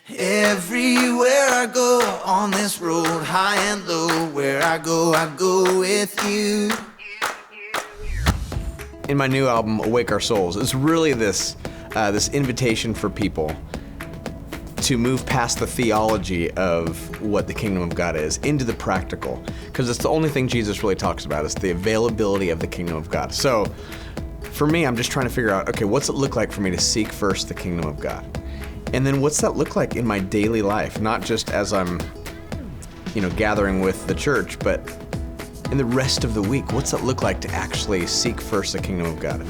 Everywhere I go on this road, high and low, where I go with you. In my new album, Awake Our Souls, it's really this invitation for people to move past the theology of what the kingdom of God is into the practical, because it's the only thing Jesus really talks about is the availability of the kingdom of God. So for me, I'm just trying to figure out, okay, what's it look like for me to seek first the kingdom of God? And then what's that look like in my daily life? Not just as I'm, gathering with the church, but in the rest of the week, what's that look like to actually seek first the kingdom of God?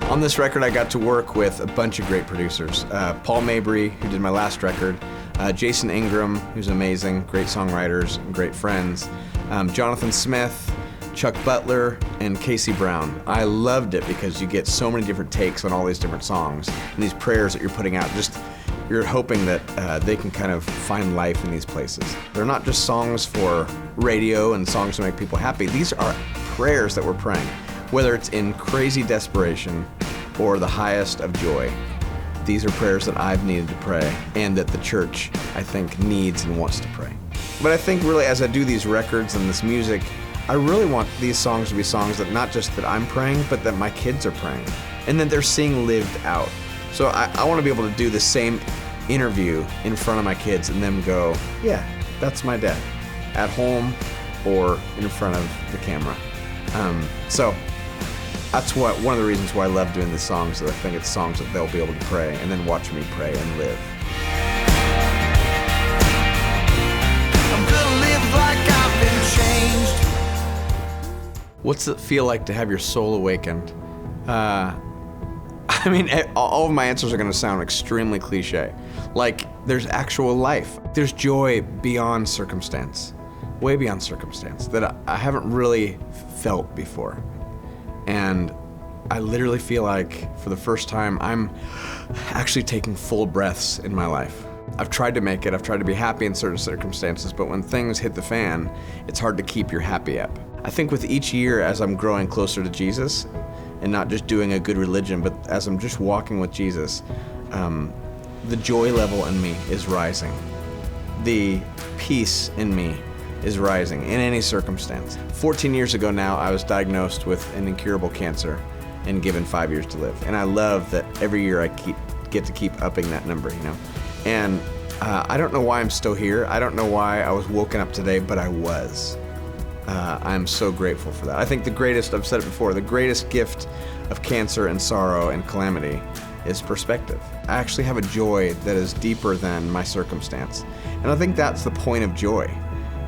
On this record, I got to work with a bunch of great producers. Paul Mabry, who did my last record, Jason Ingram, who's amazing, great songwriters, and great friends, Jonathan Smith, Chuck Butler, and Casey Brown. I loved it because you get so many different takes on all these different songs and these prayers that you're putting out. You're hoping that they can kind of find life in these places. They're not just songs for radio and songs to make people happy. These are prayers that we're praying, whether it's in crazy desperation or the highest of joy. These are prayers that I've needed to pray and that the church, I think, needs and wants to pray. But I think really as I do these records and this music, I really want these songs to be songs that not just that I'm praying, but that my kids are praying and that they're seeing lived out. So I want to be able to do the same interview in front of my kids and them go, yeah, that's my dad, at home or in front of the camera. So that's one of the reasons why I love doing these songs, that I think it's songs that they'll be able to pray and then watch me pray and live. I'm gonna live like I've been changed. What's it feel like to have your soul awakened? All of my answers are gonna sound extremely cliche. Like, there's actual life. There's joy beyond circumstance, way beyond circumstance, that I haven't really felt before. And I literally feel like, for the first time, I'm actually taking full breaths in my life. I've tried to make it, I've tried to be happy in certain circumstances, but when things hit the fan, it's hard to keep your happy up. I think with each year, as I'm growing closer to Jesus, and not just doing a good religion, but as I'm just walking with Jesus, the joy level in me is rising. The peace in me is rising in any circumstance. 14 years ago now, I was diagnosed with an incurable cancer and given 5 years to live. And I love that every year I get to keep upping that number, And I don't know why I'm still here. I don't know why I was woken up today, but I was. I'm so grateful for that. I think I've said it before, the greatest gift of cancer and sorrow and calamity is perspective. I actually have a joy that is deeper than my circumstance. And I think that's the point of joy.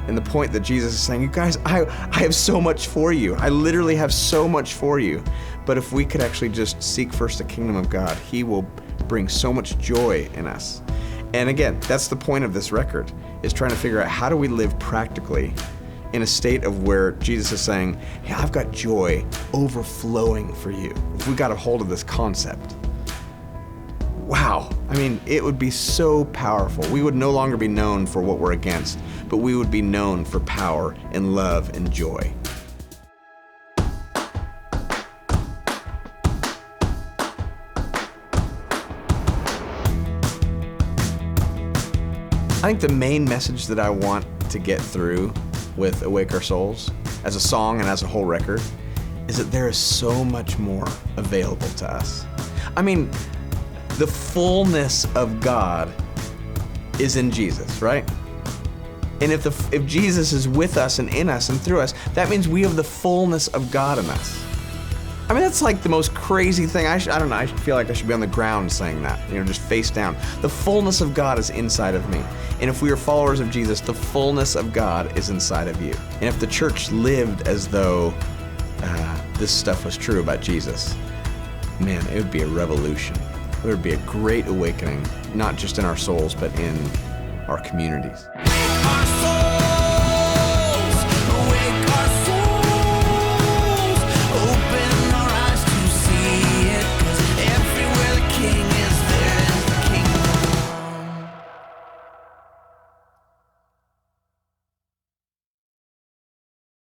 And the point that Jesus is saying, you guys, I have so much for you. I literally have so much for you. But if we could actually just seek first the kingdom of God, He will bring so much joy in us. And again, that's the point of this record, is trying to figure out how do we live practically in a state of where Jesus is saying, hey, I've got joy overflowing for you. If we got a hold of this concept, wow, it would be so powerful. We would no longer be known for what we're against, but we would be known for power and love and joy. I think the main message that I want to get through with Awake Our Souls, as a song and as a whole record, is that there is so much more available to us. The fullness of God is in Jesus, right? And if Jesus is with us and in us and through us, that means we have the fullness of God in us. That's like the most crazy thing. I don't know, I feel like I should be on the ground saying that, just face down. The fullness of God is inside of me. And if we are followers of Jesus, the fullness of God is inside of you. And if the church lived as though this stuff was true about Jesus, man, it would be a revolution. It would be a great awakening, not just in our souls, but in our communities. Our soul.